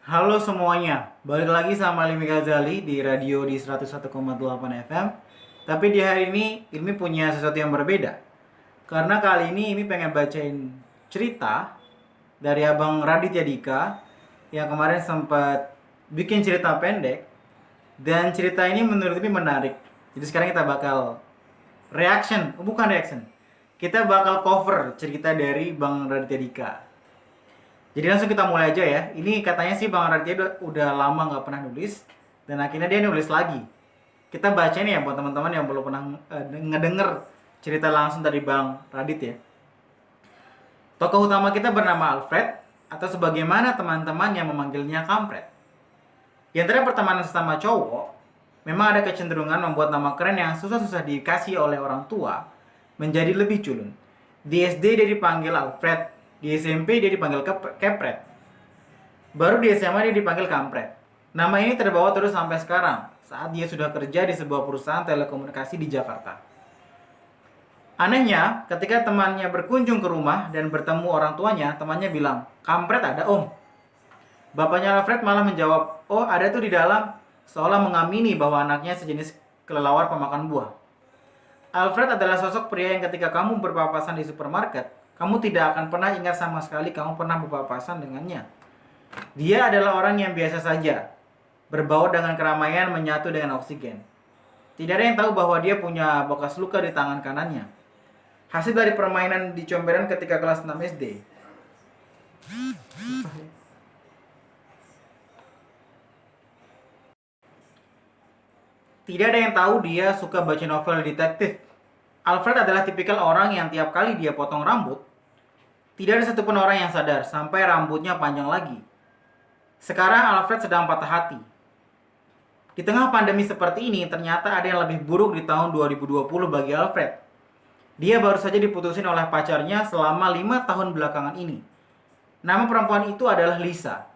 Halo semuanya, balik lagi sama Ilmi Ghazali di radio di 101,8 FM. Tapi di hari ini Ilmi punya sesuatu yang berbeda. Karena kali ini Ilmi pengen bacain cerita dari Abang Raditya Dika yang kemarin sempat bikin cerita pendek. Dan cerita ini menurut Ilmi menarik. Jadi sekarang kita bakal bukan reaction. Kita bakal cover cerita dari Bang Raditya Dika. Jadi langsung kita mulai aja ya. Ini katanya sih Bang Raditya udah lama nggak pernah nulis dan akhirnya dia nulis lagi. Kita baca nih ya buat teman-teman yang belum pernah ngedenger cerita langsung dari Bang Radit ya. Tokoh utama kita bernama Alfred atau sebagaimana teman-teman yang memanggilnya Kampret. Di antara pertemanan sesama cowok, memang ada kecenderungan membuat nama keren yang susah-susah dikasih oleh orang tua menjadi lebih culun. Di SD dia dipanggil Alfred, di SMP dia dipanggil Kepret. Baru di SMA dia dipanggil Kampret. Nama ini terbawa terus sampai sekarang, saat dia sudah kerja di sebuah perusahaan telekomunikasi di Jakarta. Anehnya, ketika temannya berkunjung ke rumah dan bertemu orang tuanya, temannya bilang, "Kampret ada om." Bapaknya Alfred malah menjawab, "Oh ada tuh di dalam," seolah mengamini bahwa anaknya sejenis kelelawar pemakan buah. Alfred adalah sosok pria yang ketika kamu berpapasan di supermarket, kamu tidak akan pernah ingat sama sekali kamu pernah berpapasan dengannya. Dia adalah orang yang biasa saja, berbaur dengan keramaian menyatu dengan oksigen. Tidak ada yang tahu bahwa dia punya bekas luka di tangan kanannya. Hasil dari permainan di comberan ketika kelas 6 SD. Tidak ada yang tahu dia suka baca novel detektif. Alfred adalah tipikal orang yang tiap kali dia potong rambut, tidak ada satupun orang yang sadar sampai rambutnya panjang lagi. Sekarang Alfred sedang patah hati. Di tengah pandemi seperti ini, ternyata ada yang lebih buruk di tahun 2020 bagi Alfred. Dia baru saja diputusin oleh pacarnya selama 5 tahun belakangan ini. Nama perempuan itu adalah Lisa.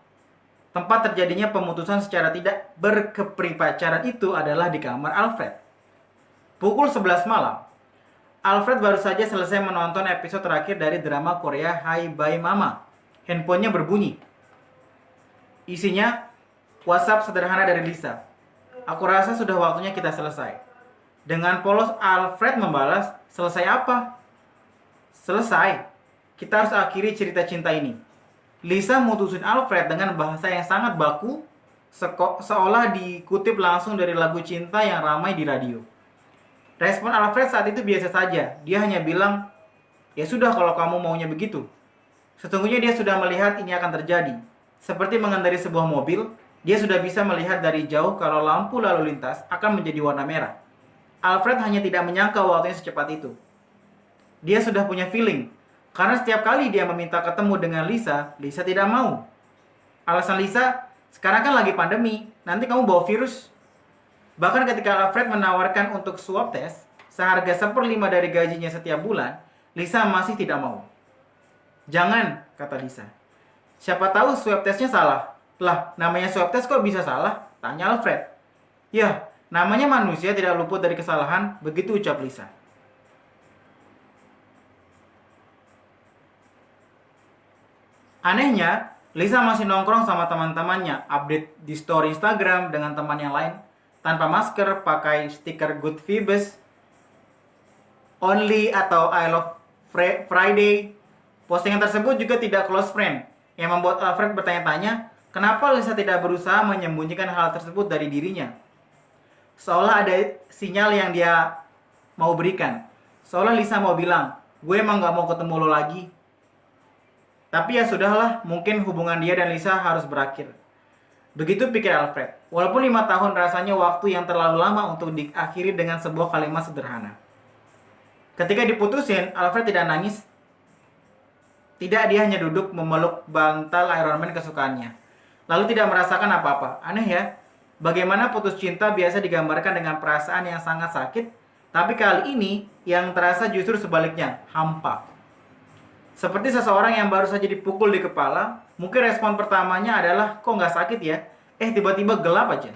Tempat terjadinya pemutusan secara tidak berkepripacaran itu adalah di kamar Alfred. Pukul 11 malam, Alfred baru saja selesai menonton episode terakhir dari drama Korea Hi Bye Mama. Handphonenya berbunyi. Isinya, WhatsApp sederhana dari Lisa. "Aku rasa sudah waktunya kita selesai." Dengan polos Alfred membalas, "Selesai apa?" "Selesai. Kita harus akhiri cerita cinta ini." Lisa mutusin Alfred dengan bahasa yang sangat baku, seolah dikutip langsung dari lagu cinta yang ramai di radio. Respon Alfred saat itu biasa saja. Dia hanya bilang, "Ya sudah kalau kamu maunya begitu." Sesungguhnya dia sudah melihat ini akan terjadi. Seperti mengendarai sebuah mobil, dia sudah bisa melihat dari jauh kalau lampu lalu lintas akan menjadi warna merah. Alfred hanya tidak menyangka waktunya secepat itu. Dia sudah punya feeling, karena setiap kali dia meminta ketemu dengan Lisa, Lisa tidak mau. Alasan Lisa, "Sekarang kan lagi pandemi, nanti kamu bawa virus." Bahkan ketika Alfred menawarkan untuk swab test, seharga 1/5 dari gajinya setiap bulan, Lisa masih tidak mau. "Jangan," kata Lisa. "Siapa tahu swab testnya salah." "Lah, namanya swab test kok bisa salah?" tanya Alfred. "Ya, namanya manusia tidak luput dari kesalahan," begitu ucap Lisa. Anehnya, Lisa masih nongkrong sama teman-temannya, update di story Instagram dengan teman yang lain, tanpa masker, pakai stiker Good Vibes, Only atau I Love Friday. Postingan tersebut juga tidak close friend, yang membuat Alfred bertanya-tanya, kenapa Lisa tidak berusaha menyembunyikan hal tersebut dari dirinya? Seolah ada sinyal yang dia mau berikan. Seolah Lisa mau bilang, "Gue emang gak mau ketemu lo lagi." Tapi ya sudahlah, mungkin hubungan dia dan Lisa harus berakhir. Begitu pikir Alfred. Walaupun 5 tahun rasanya waktu yang terlalu lama untuk diakhiri dengan sebuah kalimat sederhana. Ketika diputusin, Alfred tidak nangis. Tidak, dia hanya duduk memeluk bantal Iron Man kesukaannya. Lalu tidak merasakan apa-apa. Aneh ya, bagaimana putus cinta biasa digambarkan dengan perasaan yang sangat sakit, tapi kali ini yang terasa justru sebaliknya, hampa. Seperti seseorang yang baru saja dipukul di kepala, mungkin respon pertamanya adalah, "Kok nggak sakit ya?" Tiba-tiba gelap aja.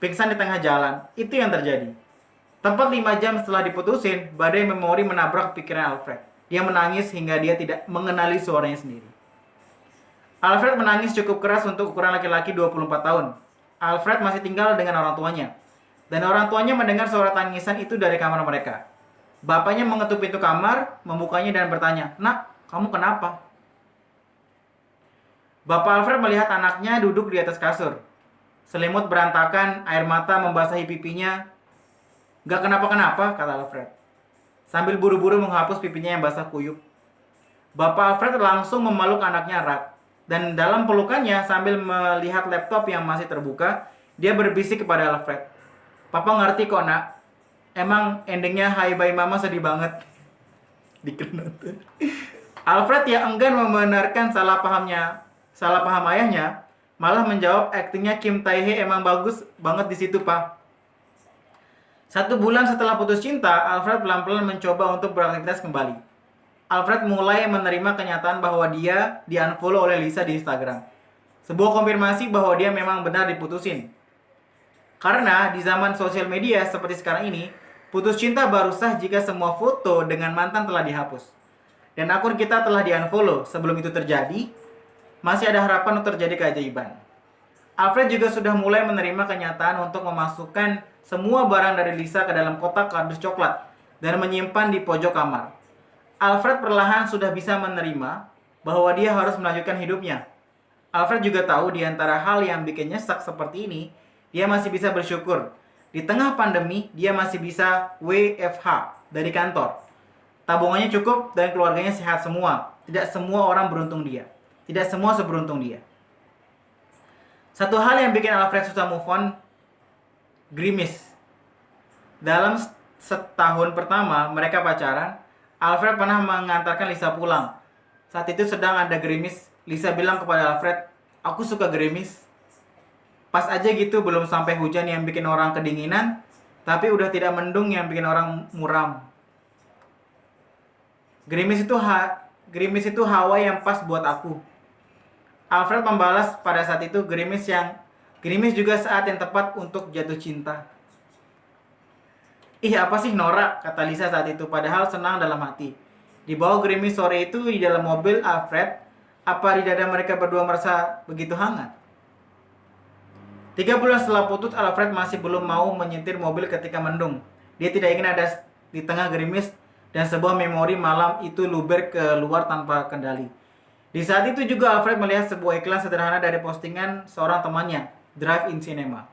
Pingsan di tengah jalan. Itu yang terjadi. Tepat 5 jam setelah diputusin, badai memori menabrak pikiran Alfred. Dia menangis hingga dia tidak mengenali suaranya sendiri. Alfred menangis cukup keras untuk ukuran laki-laki 24 tahun. Alfred masih tinggal dengan orang tuanya. Dan orang tuanya mendengar suara tangisan itu dari kamar mereka. Bapaknya mengetuk pintu kamar, membukanya dan bertanya, "Nak, kamu kenapa?" Bapak Alfred melihat anaknya duduk di atas kasur. Selimut berantakan, air mata membasahi pipinya. "Gak kenapa-kenapa," kata Alfred, sambil buru-buru menghapus pipinya yang basah kuyup. Bapak Alfred langsung memeluk anaknya erat. Dan dalam pelukannya sambil melihat laptop yang masih terbuka, dia berbisik kepada Alfred, "Papa ngerti kok, Nak. Emang endingnya Hai Bye Mama sedih banget." Dikenal. Alfred yang enggan membenarkan salah paham ayahnya, malah menjawab, "Aktingnya Kim Tae Hee emang bagus banget di situ, Pak." 1 bulan setelah putus cinta, Alfred pelan-pelan mencoba untuk beraktivitas kembali. Alfred mulai menerima kenyataan bahwa dia di-unfollow oleh Lisa di Instagram. Sebuah konfirmasi bahwa dia memang benar diputusin. Karena di zaman sosial media seperti sekarang ini, putus cinta baru sah jika semua foto dengan mantan telah dihapus. Dan akun kita telah di-unfollow. Sebelum itu terjadi, masih ada harapan untuk terjadi keajaiban. Alfred juga sudah mulai menerima kenyataan untuk memasukkan semua barang dari Lisa ke dalam kotak kardus coklat dan menyimpan di pojok kamar. Alfred perlahan sudah bisa menerima bahwa dia harus melanjutkan hidupnya. Alfred juga tahu di antara hal yang bikin nyesek seperti ini, dia masih bisa bersyukur. Di tengah pandemi, dia masih bisa WFH dari kantor. Tabungannya cukup dan keluarganya sehat semua. Tidak semua orang beruntung dia. Tidak semua seberuntung dia. Satu hal yang bikin Alfred susah move on, gerimis. Dalam setahun pertama mereka pacaran, Alfred pernah mengantarkan Lisa pulang. Saat itu sedang ada gerimis. Lisa bilang kepada Alfred, "Aku suka gerimis." Pas aja gitu, belum sampai hujan yang bikin orang kedinginan, tapi udah tidak mendung yang bikin orang muram. Gerimis itu hawa yang pas buat aku. Alfred membalas pada saat itu, gerimis juga saat yang tepat untuk jatuh cinta. "Ih, apa sih norak," kata Lisa saat itu, padahal senang dalam hati. Di bawah gerimis sore itu, di dalam mobil Alfred, apa di dada mereka berdua merasa begitu hangat? 3 bulan setelah putus, Alfred masih belum mau menyetir mobil ketika mendung. Dia tidak ingin ada di tengah gerimis dan sebuah memori malam itu luber keluar tanpa kendali. Di saat itu juga Alfred melihat sebuah iklan sederhana dari postingan seorang temannya, Drive-in Cinema.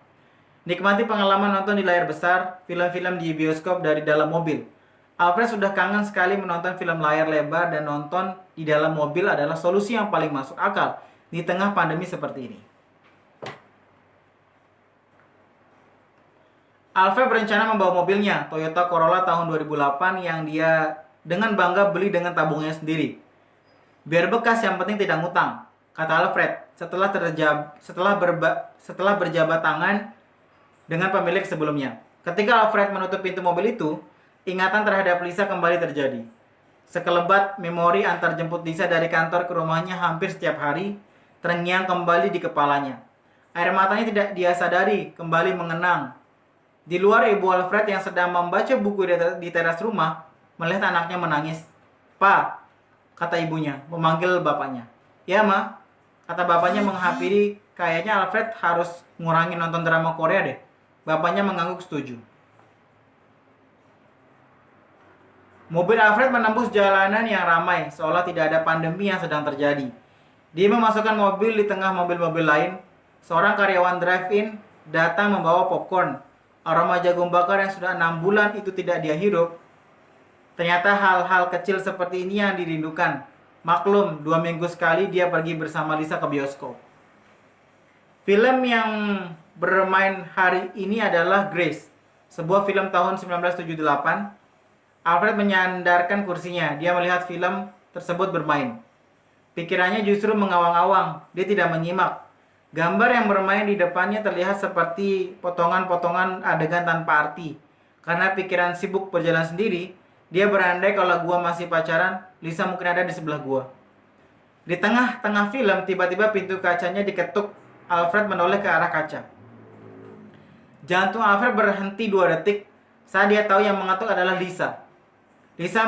Nikmati pengalaman nonton di layar besar, film-film di bioskop dari dalam mobil. Alfred sudah kangen sekali menonton film layar lebar dan nonton di dalam mobil adalah solusi yang paling masuk akal di tengah pandemi seperti ini. Alfred berencana membawa mobilnya, Toyota Corolla tahun 2008 yang dia dengan bangga beli dengan tabungnya sendiri. "Biar bekas, yang penting tidak ngutang," kata Alfred setelah berjabat tangan dengan pemilik sebelumnya. Ketika Alfred menutup pintu mobil itu, ingatan terhadap Lisa kembali terjadi. Sekelebat memori antar jemput Lisa dari kantor ke rumahnya hampir setiap hari terngiang kembali di kepalanya. Air matanya tidak dia sadari kembali mengenang. Di luar, ibu Alfred yang sedang membaca buku di teras rumah melihat anaknya menangis. "Pa," kata ibunya, memanggil bapaknya. "Ya, Ma," kata bapaknya menghampiri. "Kayaknya Alfred harus ngurangin nonton drama Korea deh." Bapaknya mengangguk setuju. Mobil Alfred menembus jalanan yang ramai, seolah tidak ada pandemi yang sedang terjadi. Dia memasukkan mobil di tengah mobil-mobil lain. Seorang karyawan drive-in datang membawa popcorn. Aroma jagung bakar yang sudah 6 bulan itu tidak dia hirup. Ternyata hal-hal kecil seperti ini yang dirindukan. Maklum, 2 minggu sekali dia pergi bersama Lisa ke bioskop. Film yang bermain hari ini adalah Grace, sebuah film tahun 1978. Alfred menyandarkan kursinya. Dia melihat film tersebut bermain. Pikirannya justru mengawang-awang. Dia tidak menyimak. Gambar yang bermain di depannya terlihat seperti potongan-potongan adegan tanpa arti. Karena pikiran sibuk berjalan sendiri, dia berandai kalau gua masih pacaran, Lisa mungkin ada di sebelah gua. Di tengah-tengah film, tiba-tiba pintu kacanya diketuk. Alfred menoleh ke arah kaca. Jantung Alfred berhenti 2 detik saat dia tahu yang mengetuk adalah Lisa. Lisa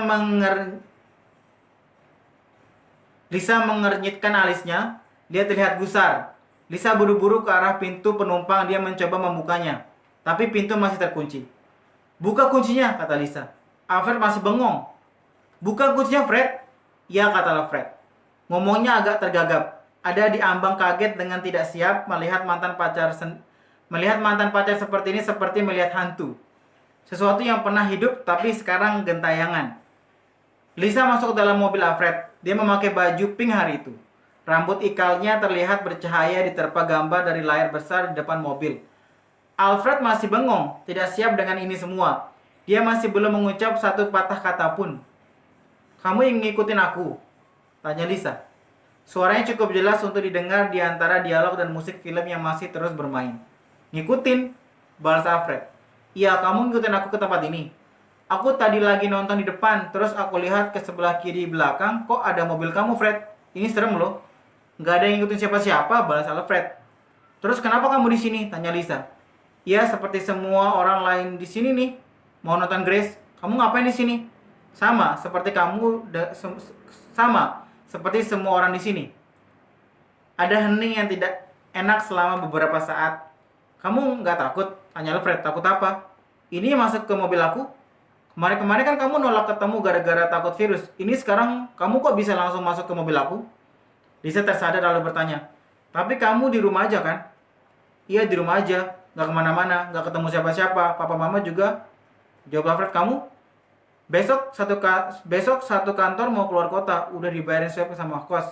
mengernyitkan alisnya. Dia terlihat gusar. Lisa buru-buru ke arah pintu penumpang, dia mencoba membukanya. Tapi pintu masih terkunci. "Buka kuncinya," kata Lisa. Alfred masih bengong. "Buka kuncinya, Fred." "Ya," kata Alfred. Ngomongnya agak tergagap. Ada di ambang kaget dengan tidak siap melihat mantan pacar seperti ini seperti melihat hantu. Sesuatu yang pernah hidup tapi sekarang gentayangan. Lisa masuk ke dalam mobil Alfred. Dia memakai baju pink hari itu. Rambut ikalnya terlihat bercahaya diterpa gambar dari layar besar di depan mobil. Alfred masih bengong, tidak siap dengan ini semua. Dia masih belum mengucap satu patah kata pun. "Kamu yang ngikutin aku?" tanya Lisa. Suaranya cukup jelas untuk didengar di antara dialog dan musik film yang masih terus bermain. "Ngikutin?" balas Alfred. "Iya, kamu ngikutin aku ke tempat ini. Aku tadi lagi nonton di depan, terus aku lihat ke sebelah kiri belakang, kok ada mobil kamu, Fred. Ini serem loh." "Nggak ada yang ngikutin siapa-siapa," balas Alfred. "Terus kenapa kamu di sini?" tanya Lisa. "Ya, seperti semua orang lain di sini nih. Mau nonton Grace. Kamu ngapain di sini?" Sama seperti semua orang di sini." Ada hening yang tidak enak selama beberapa saat. "Kamu nggak takut?" tanya Alfred. "Takut apa? Ini masuk ke mobil aku. Kemarin-kemarin kan kamu nolak ketemu gara-gara takut virus. Ini sekarang kamu kok bisa langsung masuk ke mobil aku?" Lisa tersadar lalu bertanya, "Tapi kamu di rumah aja kan?" "Iya, di rumah aja. Nggak kemana-mana, nggak ketemu siapa-siapa. Papa mama juga," jawab Alfred. "Kamu?" Besok satu kantor mau keluar kota. Udah dibayarin swab sama kos.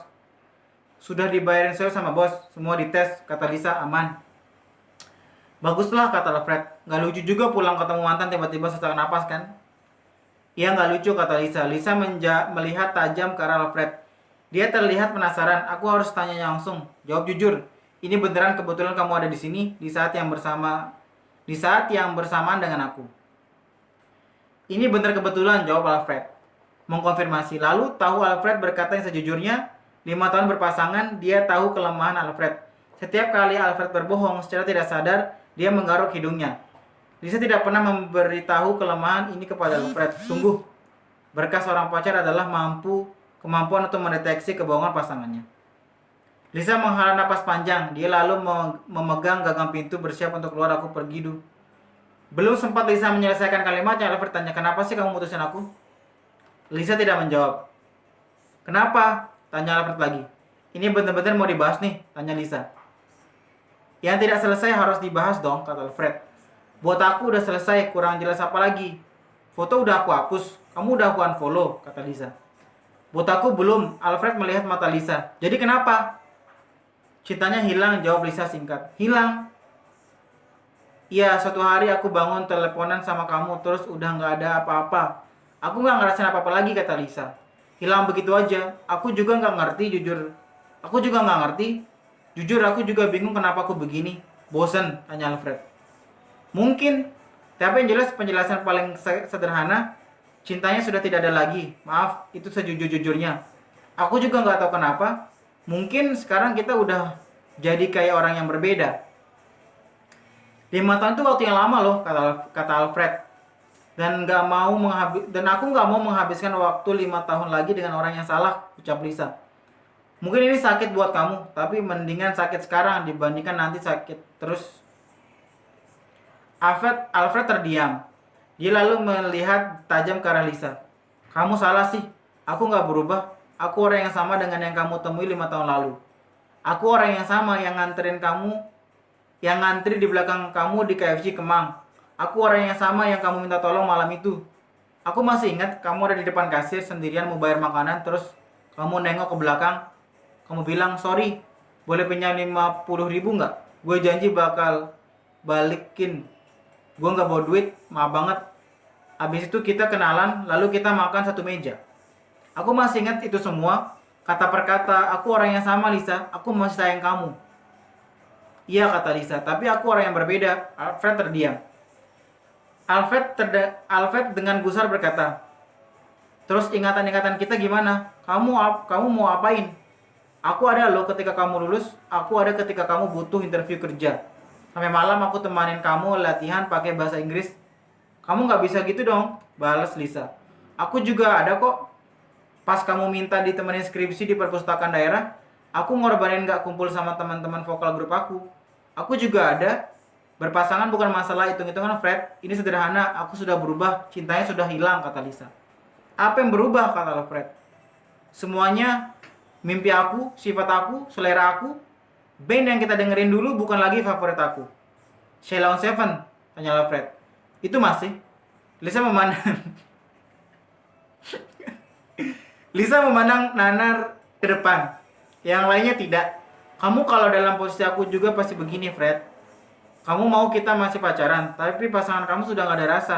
"Sudah dibayarin swab sama bos. Semua dites," kata Lisa. "Aman." "Baguslah," kata Alfred. "Nggak lucu juga pulang ketemu mantan tiba-tiba sesak napas kan?" "Iya, nggak lucu," kata Lisa. Lisa melihat tajam ke arah Alfred. Dia terlihat penasaran. "Aku harus tanya langsung. Jawab jujur. Ini beneran kebetulan kamu ada di sini di saat yang bersamaan dengan aku?" "Ini benar kebetulan," jawab Alfred. Mengkonfirmasi. Lalu tahu Alfred berkata yang sejujurnya. 5 tahun berpasangan, dia tahu kelemahan Alfred. Setiap kali Alfred berbohong, secara tidak sadar, dia menggaruk hidungnya. Lisa tidak pernah memberitahu kelemahan ini kepada Alfred. Sungguh, berkah seorang pacar adalah kemampuan untuk mendeteksi kebohongan pasangannya. Lisa menghela napas panjang. Dia lalu memegang gagang pintu bersiap untuk keluar. "Aku pergi dulu." Belum sempat Lisa menyelesaikan kalimatnya, Alfred tanya, "Kenapa sih kamu mutusin aku?" Lisa tidak menjawab. "Kenapa?" tanya Alfred lagi. "Ini benar-benar mau dibahas nih?" tanya Lisa. "Yang tidak selesai harus dibahas dong," kata Alfred. "Buat aku udah selesai, kurang jelas apa lagi? Foto udah aku hapus, kamu udah aku unfollow," kata Lisa. "Buat aku belum." Alfred melihat mata Lisa. "Jadi kenapa?" "Cintanya hilang," jawab Lisa singkat. "Hilang?" "Iya, suatu hari aku bangun teleponan sama kamu, terus udah nggak ada apa-apa. Aku nggak ngerasain apa-apa lagi," kata Lisa. "Hilang begitu aja. Aku juga nggak ngerti, jujur. Aku juga nggak ngerti. Jujur, aku juga bingung kenapa aku begini. Bosen?" tanya Alfred. "Mungkin. Tapi yang jelas penjelasan paling sederhana, cintanya sudah tidak ada lagi. Maaf, itu sejujur-jujurnya. Aku juga nggak tahu kenapa. Mungkin sekarang kita udah jadi kayak orang yang berbeda." 5 tahun itu waktu yang lama loh, kata Alfred. Dan aku nggak mau menghabiskan waktu 5 tahun lagi dengan orang yang salah, ucap Lisa. "Mungkin ini sakit buat kamu, tapi mendingan sakit sekarang dibandingkan nanti sakit terus." Alfred terdiam. Dia lalu melihat tajam ke arah Lisa. "Kamu salah sih. Aku nggak berubah. Aku orang yang sama dengan yang kamu temui 5 tahun lalu. Aku orang yang sama yang ngantri di belakang kamu di KFC Kemang. Aku orang yang sama yang kamu minta tolong malam itu. Aku masih ingat kamu ada di depan kasir sendirian mau bayar makanan, terus kamu nengok ke belakang. Kamu bilang, 'Sorry, boleh pinjam 50.000 nggak? Gue janji bakal balikin. Gue nggak bawa duit, maaf banget.' Habis itu kita kenalan, lalu kita makan satu meja. Aku masih ingat itu semua, kata per kata. Aku orang yang sama, Lisa. Aku masih sayang kamu." "Iya," kata Lisa, "tapi aku orang yang berbeda." Alfred terdiam. Alfred dengan gusar berkata, "Terus ingatan-ingatan kita gimana? Kamu mau apain? Aku ada loh ketika kamu lulus. Aku ada ketika kamu butuh interview kerja. Sampai malam aku temanin kamu latihan pakai bahasa Inggris." "Kamu nggak bisa gitu dong," balas Lisa. "Aku juga ada kok. Pas kamu minta ditemenin skripsi di perpustakaan daerah, Aku ngorbanin gak kumpul sama teman-teman vokal grup aku. Aku juga ada. Berpasangan bukan masalah hitung-hitungan, Fred. Ini sederhana, aku sudah berubah, cintanya sudah hilang, kata Lisa. Apa yang berubah, kata Alfred. Semuanya, mimpi aku, sifat aku, selera aku. Band yang kita dengerin dulu bukan lagi favorit aku. Sheila on Seven, tanya Alfred. Itu masih? Lisa memandang Lisa memandang Nanar ke depan. Yang lainnya tidak. Kamu kalau dalam posisi aku juga pasti begini, Fred. Kamu mau kita masih pacaran, tapi pasangan kamu sudah gak ada rasa.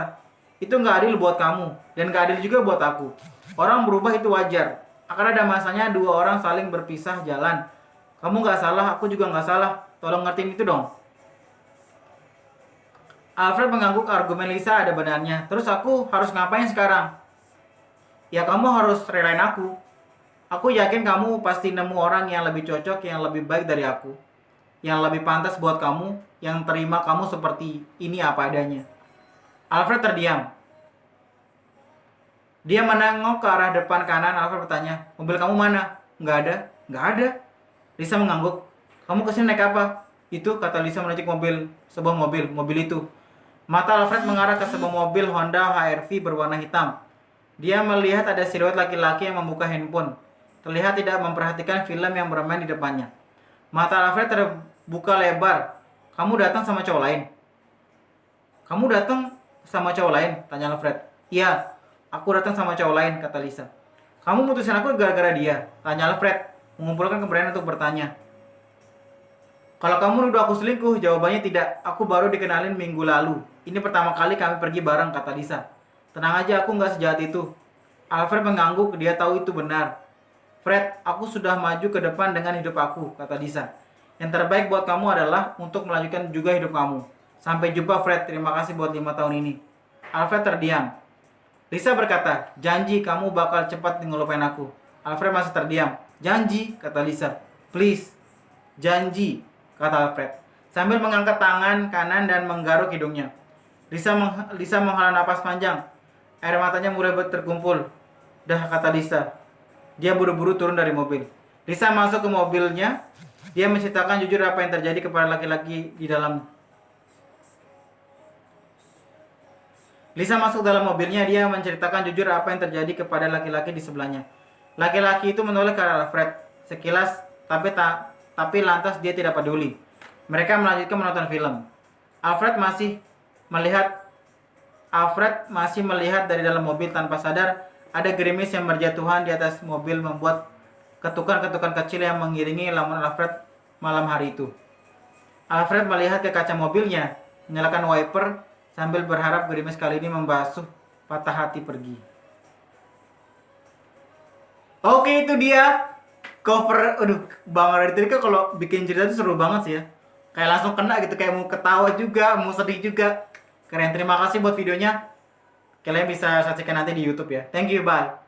Itu gak adil buat kamu, dan gak adil juga buat aku. Orang berubah itu wajar. Akan ada masanya dua orang saling berpisah jalan. Kamu gak salah, aku juga gak salah. Tolong ngertiin itu dong. Alfred mengangguk argumen Lisa ada benarnya. Terus aku harus ngapain sekarang? Ya kamu harus relain aku. Aku yakin kamu pasti nemu orang yang lebih cocok, yang lebih baik dari aku. Yang lebih pantas buat kamu, yang terima kamu seperti ini apa adanya. Alfred terdiam. Dia menengok ke arah depan kanan. Alfred bertanya, mobil kamu mana? Nggak ada. Nggak ada. Lisa mengangguk. Kamu kesini naik apa? Itu, kata Lisa menunjuk sebuah mobil itu. Mata Alfred mengarah ke sebuah mobil Honda HR-V berwarna hitam. Dia melihat ada siluet laki-laki yang membuka handphone. Terlihat tidak memperhatikan film yang bermain di depannya. Mata Alfred terbuka lebar. Kamu datang sama cowok lain? Kamu datang sama cowok lain? Tanya Alfred. Iya, aku datang sama cowok lain, kata Lisa. Kamu mutusin aku gara-gara dia? Tanya Alfred, mengumpulkan keberanian untuk bertanya. Kalau kamu nuduh aku selingkuh, jawabannya tidak. Aku baru dikenalin minggu lalu. Ini pertama kali kami pergi bareng, kata Lisa. Tenang aja, aku nggak sejahat itu. Alfred mengangguk, dia tahu itu benar. Fred, aku sudah maju ke depan dengan hidup aku, kata Lisa. Yang terbaik buat kamu adalah untuk melanjutkan juga hidup kamu. Sampai jumpa, Fred. Terima kasih buat 5 tahun ini. Alfred terdiam. Lisa berkata, janji kamu bakal cepat ngelupain aku. Alfred masih terdiam. Janji, kata Lisa. Please, janji, kata Alfred. Sambil mengangkat tangan kanan dan menggaruk hidungnya. Lisa menghela napas panjang. Air matanya mulai terkumpul. Dah, kata Lisa. Dia buru-buru turun dari mobil. Lisa masuk ke mobilnya. Dia menceritakan jujur apa yang terjadi kepada laki-laki di dalam. Lisa masuk dalam mobilnya. Dia menceritakan jujur apa yang terjadi kepada laki-laki di sebelahnya. Laki-laki itu menoleh ke arah Alfred sekilas, tapi lantas dia tidak peduli. Mereka melanjutkan menonton film. Alfred masih melihat dari dalam mobil tanpa sadar ada gerimis yang berjatuhan di atas mobil membuat ketukan-ketukan kecil yang mengiringi lamunan Alfred malam hari itu. Alfred melihat ke kaca mobilnya, menyalakan wiper sambil berharap gerimis kali ini membasuh patah hati pergi. Oke, itu dia cover. Aduh, Bang Raditya kalau bikin cerita itu seru banget sih ya. Kayak langsung kena gitu, kayak mau ketawa juga, mau sedih juga. Keren, terima kasih buat videonya. Kalian bisa saksikan nanti di YouTube ya. Thank you, bye.